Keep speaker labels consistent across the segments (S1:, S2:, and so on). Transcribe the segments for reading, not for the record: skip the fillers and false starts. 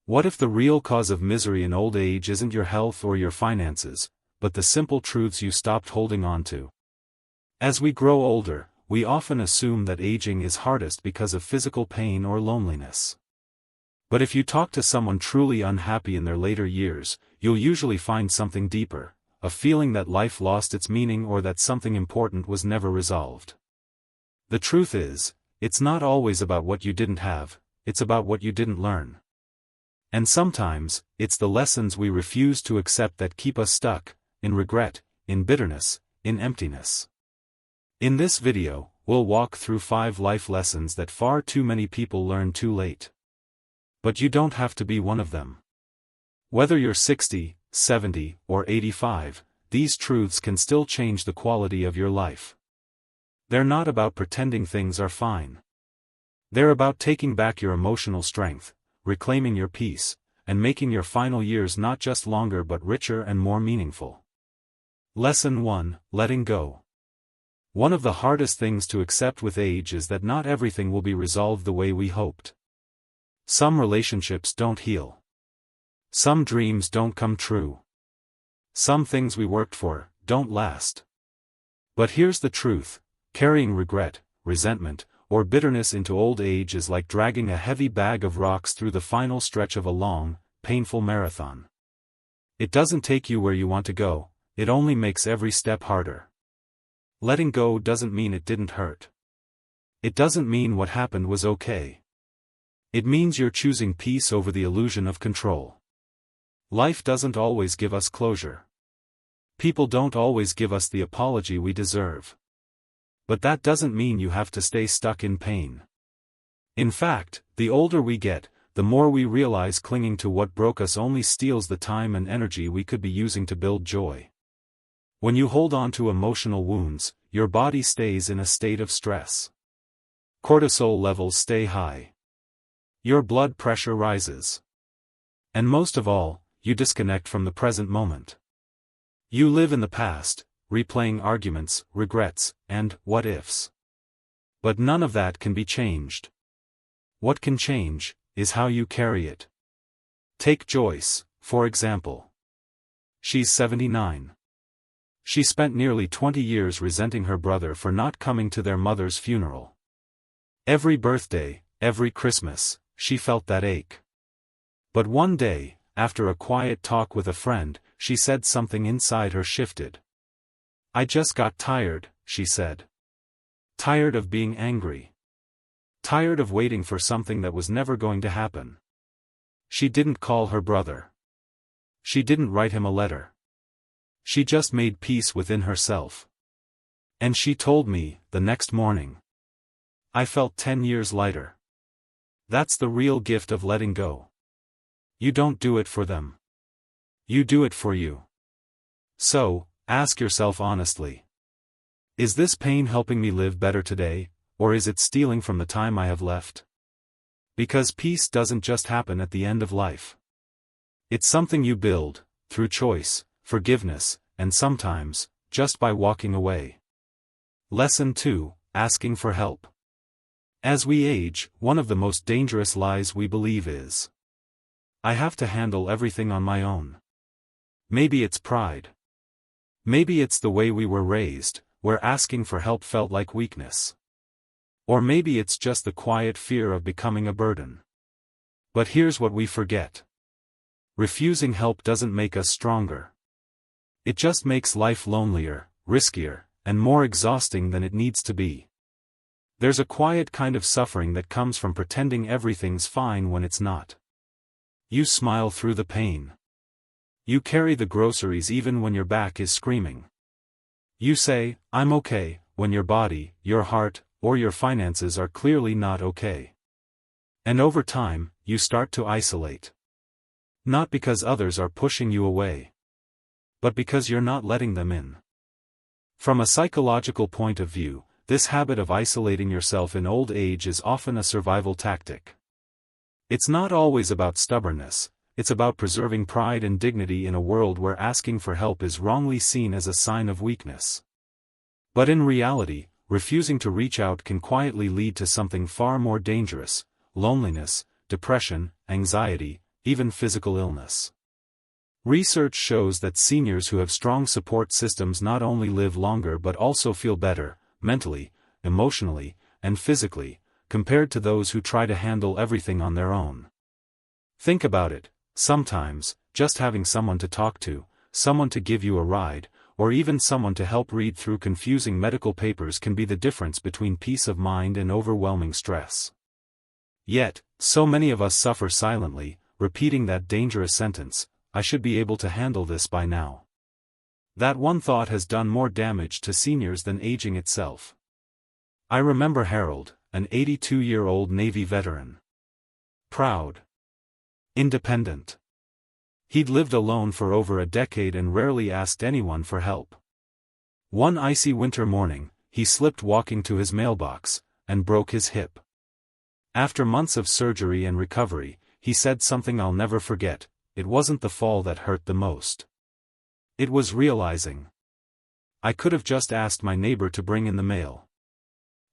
S1: What if the real cause of misery in old age isn't your health or your finances, but the simple truths you stopped holding on to? As we grow older, we often assume that aging is hardest because of physical pain or loneliness. But if you talk to someone truly unhappy in their later years, you'll usually find something deeper, a feeling that life lost its meaning or that something important was never resolved. The truth is, it's not always about what you didn't have, it's about what you didn't learn. And sometimes, it's the lessons we refuse to accept that keep us stuck, in regret, in bitterness, in emptiness. In this video, we'll walk through 5 life lessons that far too many people learn too late. But you don't have to be one of them. Whether you're 60, 70, or 85, these truths can still change the quality of your life. They're not about pretending things are fine. They're about taking back your emotional strength, reclaiming your peace, and making your final years not just longer but richer and more meaningful. Lesson 1: Letting Go. One of the hardest things to accept with age is that not everything will be resolved the way we hoped. Some relationships don't heal. Some dreams don't come true. Some things we worked for don't last. But here's the truth: carrying regret, resentment, or bitterness into old age is like dragging a heavy bag of rocks through the final stretch of a long, painful marathon. It doesn't take you where you want to go, it only makes every step harder. Letting go doesn't mean it didn't hurt. It doesn't mean what happened was okay. It means you're choosing peace over the illusion of control. Life doesn't always give us closure. People don't always give us the apology we deserve. But that doesn't mean you have to stay stuck in pain. In fact, the older we get, the more we realize clinging to what broke us only steals the time and energy we could be using to build joy. When you hold on to emotional wounds, your body stays in a state of stress. Cortisol levels stay high. Your blood pressure rises. And most of all, you disconnect from the present moment. You live in the past, replaying arguments, regrets, and what-ifs. But none of that can be changed. What can change is how you carry it. Take Joyce, for example. She's 79. She spent nearly 20 years resenting her brother for not coming to their mother's funeral. Every birthday, every Christmas, she felt that ache. But one day, after a quiet talk with a friend, she said something inside her shifted. "I just got tired," she said. Tired of being angry. Tired of waiting for something that was never going to happen. She didn't call her brother. She didn't write him a letter. She just made peace within herself. And she told me, the next morning, "I felt 10 years lighter." That's the real gift of letting go. You don't do it for them. You do it for you. So, ask yourself honestly. Is this pain helping me live better today, or is it stealing from the time I have left? Because peace doesn't just happen at the end of life. It's something you build, through choice, forgiveness, and sometimes, just by walking away. Lesson 2: Asking for help. As we age, one of the most dangerous lies we believe is, "I have to handle everything on my own." Maybe it's pride. Maybe it's the way we were raised, where asking for help felt like weakness. Or maybe it's just the quiet fear of becoming a burden. But here's what we forget. Refusing help doesn't make us stronger. It just makes life lonelier, riskier, and more exhausting than it needs to be. There's a quiet kind of suffering that comes from pretending everything's fine when it's not. You smile through the pain. You carry the groceries even when your back is screaming. You say, "I'm okay," when your body, your heart, or your finances are clearly not okay. And over time, you start to isolate. Not because others are pushing you away, but because you're not letting them in. From a psychological point of view, this habit of isolating yourself in old age is often a survival tactic. It's not always about stubbornness, it's about preserving pride and dignity in a world where asking for help is wrongly seen as a sign of weakness. But in reality, refusing to reach out can quietly lead to something far more dangerous: loneliness, depression, anxiety, even physical illness. Research shows that seniors who have strong support systems not only live longer but also feel better, mentally, emotionally, and physically, compared to those who try to handle everything on their own. Think about it, sometimes, just having someone to talk to, someone to give you a ride, or even someone to help read through confusing medical papers can be the difference between peace of mind and overwhelming stress. Yet, so many of us suffer silently, repeating that dangerous sentence, "I should be able to handle this by now." That one thought has done more damage to seniors than aging itself. I remember Harold, an 82-year-old Navy veteran. Proud. Independent. He'd lived alone for over a decade and rarely asked anyone for help. One icy winter morning, he slipped walking to his mailbox, and broke his hip. After months of surgery and recovery, he said something I'll never forget: "It wasn't the fall that hurt the most. It was realizing I could have just asked my neighbor to bring in the mail."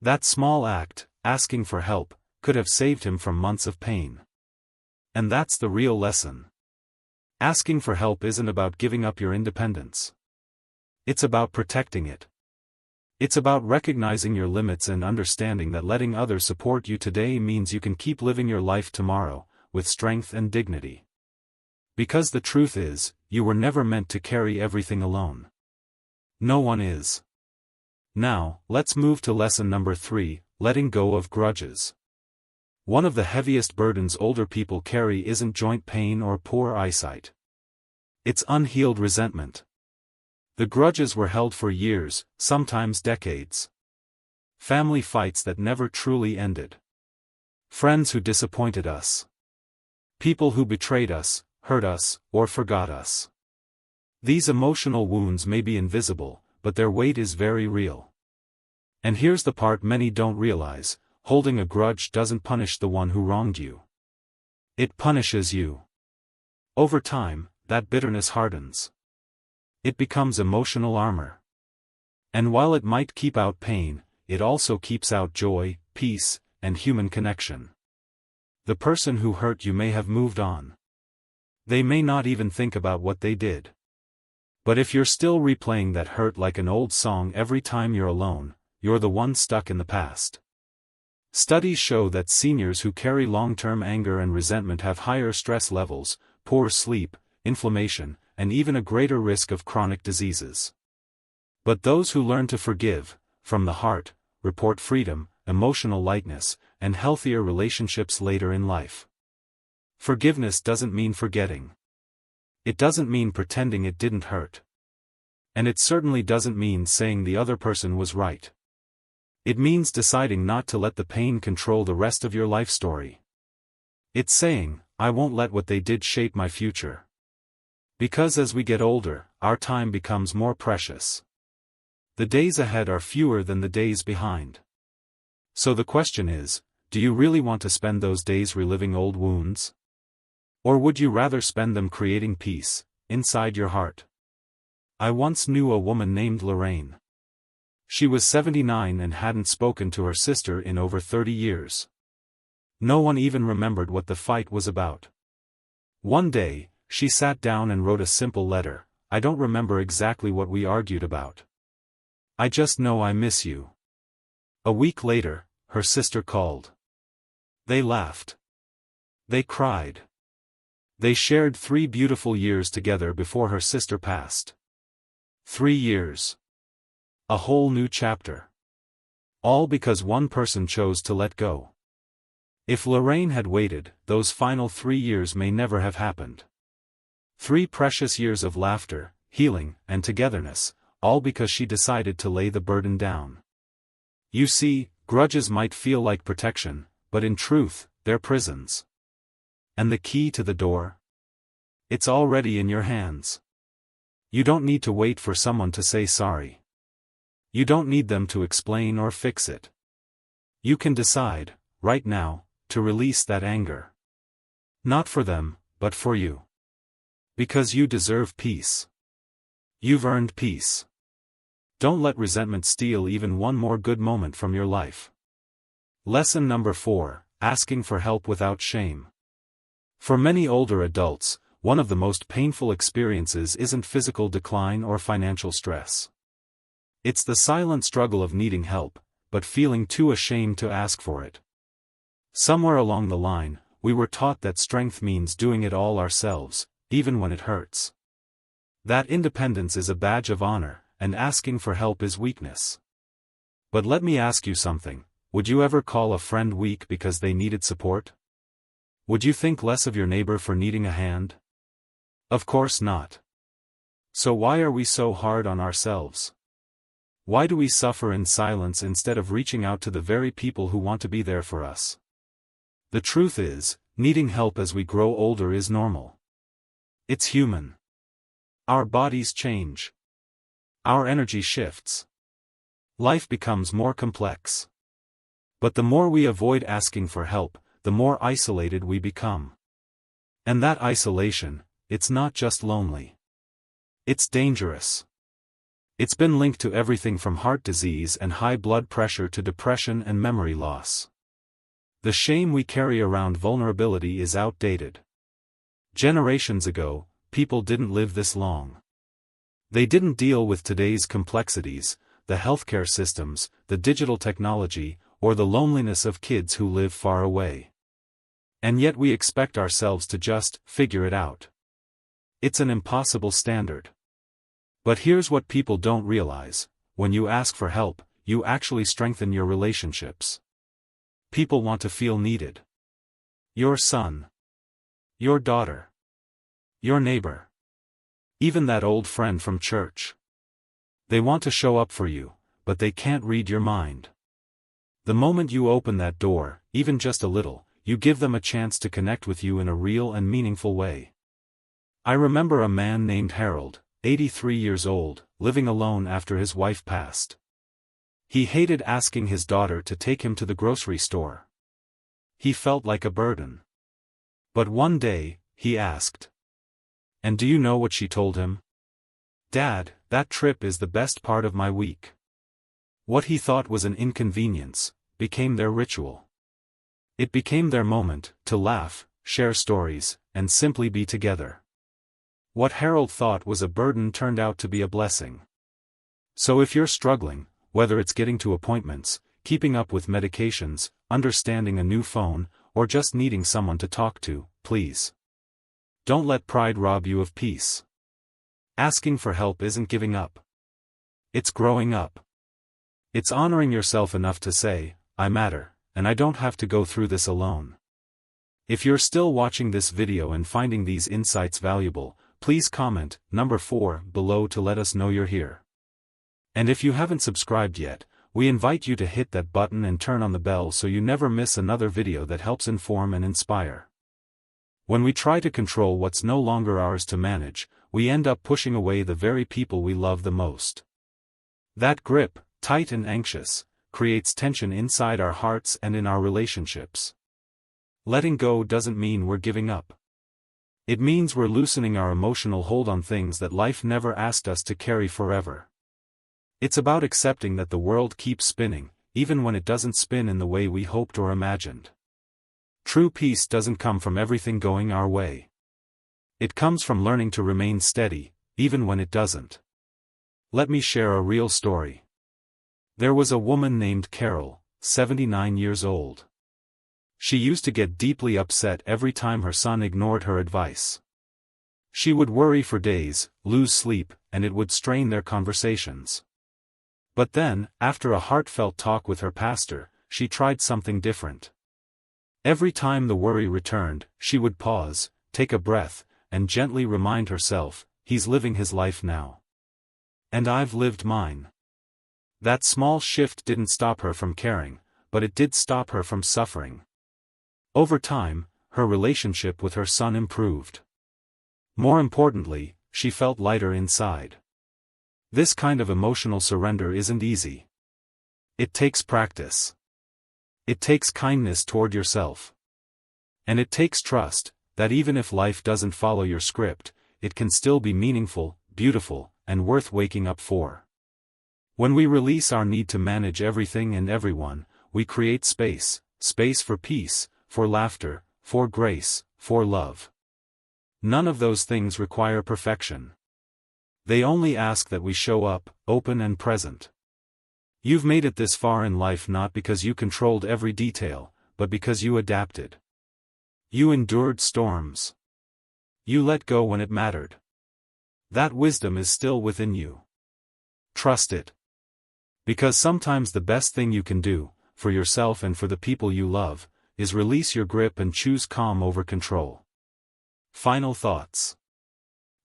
S1: That small act, asking for help, could have saved him from months of pain. And that's the real lesson. Asking for help isn't about giving up your independence. It's about protecting it. It's about recognizing your limits and understanding that letting others support you today means you can keep living your life tomorrow, with strength and dignity. Because the truth is, you were never meant to carry everything alone. No one is. Now, let's move to lesson number 3, letting go of grudges. One of the heaviest burdens older people carry isn't joint pain or poor eyesight. It's unhealed resentment. The grudges were held for years, sometimes decades. Family fights that never truly ended. Friends who disappointed us. People who betrayed us, hurt us, or forgot us. These emotional wounds may be invisible, but their weight is very real. And here's the part many don't realize: holding a grudge doesn't punish the one who wronged you. It punishes you. Over time, that bitterness hardens. It becomes emotional armor. And while it might keep out pain, it also keeps out joy, peace, and human connection. The person who hurt you may have moved on. They may not even think about what they did. But if you're still replaying that hurt like an old song every time you're alone, you're the one stuck in the past. Studies show that seniors who carry long-term anger and resentment have higher stress levels, poor sleep, inflammation, and even a greater risk of chronic diseases. But those who learn to forgive, from the heart, report freedom, emotional lightness, and healthier relationships later in life. Forgiveness doesn't mean forgetting. It doesn't mean pretending it didn't hurt. And it certainly doesn't mean saying the other person was right. It means deciding not to let the pain control the rest of your life story. It's saying, "I won't let what they did shape my future." Because as we get older, our time becomes more precious. The days ahead are fewer than the days behind. So the question is, do you really want to spend those days reliving old wounds? Or would you rather spend them creating peace, inside your heart? I once knew a woman named Lorraine. She was 79 and hadn't spoken to her sister in over 30 years. No one even remembered what the fight was about. One day, she sat down and wrote a simple letter: "I don't remember exactly what we argued about. I just know I miss you." A week later, her sister called. They laughed. They cried. They shared 3 beautiful years together before her sister passed. 3 years. A whole new chapter. All because one person chose to let go. If Lorraine had waited, those final 3 years may never have happened. 3 precious years of laughter, healing, and togetherness, all because she decided to lay the burden down. You see, grudges might feel like protection, but in truth, they're prisons. And the key to the door? It's already in your hands. You don't need to wait for someone to say sorry. You don't need them to explain or fix it. You can decide, right now, to release that anger. Not for them, but for you. Because you deserve peace. You've earned peace. Don't let resentment steal even one more good moment from your life. Lesson number 4, asking for help without shame. For many older adults, one of the most painful experiences isn't physical decline or financial stress. It's the silent struggle of needing help, but feeling too ashamed to ask for it. Somewhere along the line, we were taught that strength means doing it all ourselves, even when it hurts. That independence is a badge of honor, and asking for help is weakness. But let me ask you something, would you ever call a friend weak because they needed support? Would you think less of your neighbor for needing a hand? Of course not. So why are we so hard on ourselves? Why do we suffer in silence instead of reaching out to the very people who want to be there for us? The truth is, needing help as we grow older is normal. It's human. Our bodies change. Our energy shifts. Life becomes more complex. But the more we avoid asking for help, the more isolated we become. And that isolation, it's not just lonely. It's dangerous. It's been linked to everything from heart disease and high blood pressure to depression and memory loss. The shame we carry around vulnerability is outdated. Generations ago, people didn't live this long. They didn't deal with today's complexities, the healthcare systems, the digital technology, or the loneliness of kids who live far away. And yet we expect ourselves to just figure it out. It's an impossible standard. But here's what people don't realize: when you ask for help, you actually strengthen your relationships. People want to feel needed. Your son. Your daughter. Your neighbor. Even that old friend from church. They want to show up for you, but they can't read your mind. The moment you open that door, even just a little, you give them a chance to connect with you in a real and meaningful way. I remember a man named Harold, 83 years old, living alone after his wife passed. He hated asking his daughter to take him to the grocery store. He felt like a burden. But one day, he asked. And do you know what she told him? "Dad, that trip is the best part of my week." What he thought was an inconvenience became their ritual. It became their moment to laugh, share stories, and simply be together. What Harold thought was a burden turned out to be a blessing. So if you're struggling, whether it's getting to appointments, keeping up with medications, understanding a new phone, or just needing someone to talk to, please don't let pride rob you of peace. Asking for help isn't giving up. It's growing up. It's honoring yourself enough to say, "I matter, and I don't have to go through this alone." If you're still watching this video and finding these insights valuable, please comment number 4 below to let us know you're here. And if you haven't subscribed yet, we invite you to hit that button and turn on the bell so you never miss another video that helps inform and inspire. When we try to control what's no longer ours to manage, we end up pushing away the very people we love the most. That grip, tight and anxious, creates tension inside our hearts and in our relationships. Letting go doesn't mean we're giving up. It means we're loosening our emotional hold on things that life never asked us to carry forever. It's about accepting that the world keeps spinning, even when it doesn't spin in the way we hoped or imagined. True peace doesn't come from everything going our way. It comes from learning to remain steady, even when it doesn't. Let me share a real story. There was a woman named Carol, 79 years old. She used to get deeply upset every time her son ignored her advice. She would worry for days, lose sleep, and it would strain their conversations. But then, after a heartfelt talk with her pastor, she tried something different. Every time the worry returned, she would pause, take a breath, and gently remind herself, "He's living his life now. And I've lived mine." That small shift didn't stop her from caring, but it did stop her from suffering. Over time, her relationship with her son improved. More importantly, she felt lighter inside. This kind of emotional surrender isn't easy. It takes practice. It takes kindness toward yourself. And it takes trust, that even if life doesn't follow your script, it can still be meaningful, beautiful, and worth waking up for. When we release our need to manage everything and everyone, we create space for peace, for laughter, for grace, for love. None of those things require perfection. They only ask that we show up, open and present. You've made it this far in life not because you controlled every detail, but because you adapted. You endured storms. You let go when it mattered. That wisdom is still within you. Trust it. Because sometimes the best thing you can do, for yourself and for the people you love, is release your grip and choose calm over control. Final thoughts.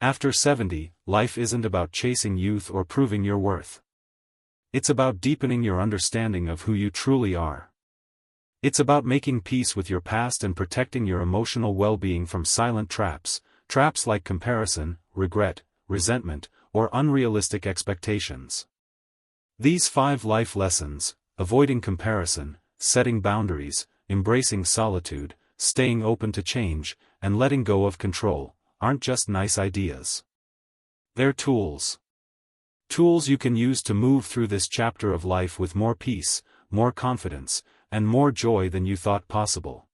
S1: After 70, life isn't about chasing youth or proving your worth. It's about deepening your understanding of who you truly are. It's about making peace with your past and protecting your emotional well-being from silent traps like comparison, regret, resentment, or unrealistic expectations. These 5 life lessons, avoiding comparison, setting boundaries, embracing solitude, staying open to change, and letting go of control, aren't just nice ideas. They're tools. Tools you can use to move through this chapter of life with more peace, more confidence, and more joy than you thought possible.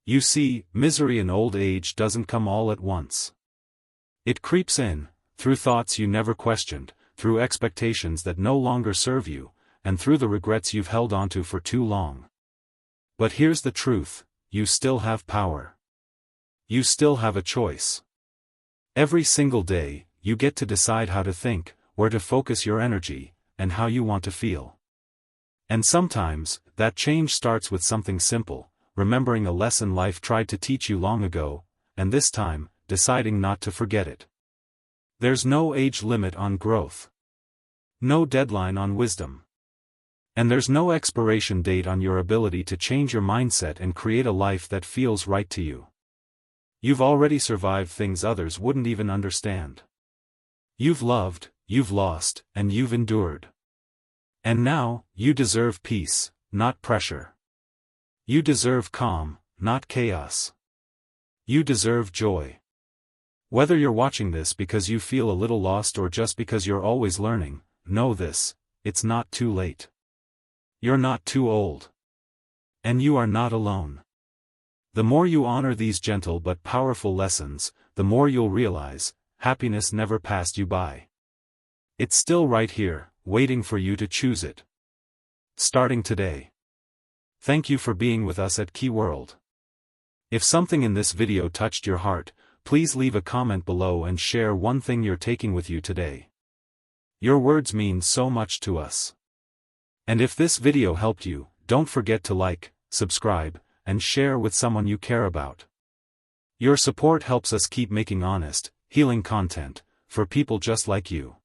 S1: You see, misery in old age doesn't come all at once. It creeps in, through thoughts you never questioned, through expectations that no longer serve you, and through the regrets you've held onto for too long. But here's the truth, you still have power. You still have a choice. Every single day, you get to decide how to think, where to focus your energy, and how you want to feel. And sometimes, that change starts with something simple, remembering a lesson life tried to teach you long ago, and this time, deciding not to forget it. There's no age limit on growth. No deadline on wisdom. And there's no expiration date on your ability to change your mindset and create a life that feels right to you. You've already survived things others wouldn't even understand. You've loved, you've lost, and you've endured. And now, you deserve peace, not pressure. You deserve calm, not chaos. You deserve joy. Whether you're watching this because you feel a little lost or just because you're always learning, know this, it's not too late. You're not too old. And you are not alone. The more you honor these gentle but powerful lessons, the more you'll realize, happiness never passed you by. It's still right here, waiting for you to choose it. Starting today. Thank you for being with us at Key World. If something in this video touched your heart, please leave a comment below and share one thing you're taking with you today. Your words mean so much to us. And if this video helped you, don't forget to like, subscribe, and share with someone you care about. Your support helps us keep making honest, healing content, for people just like you.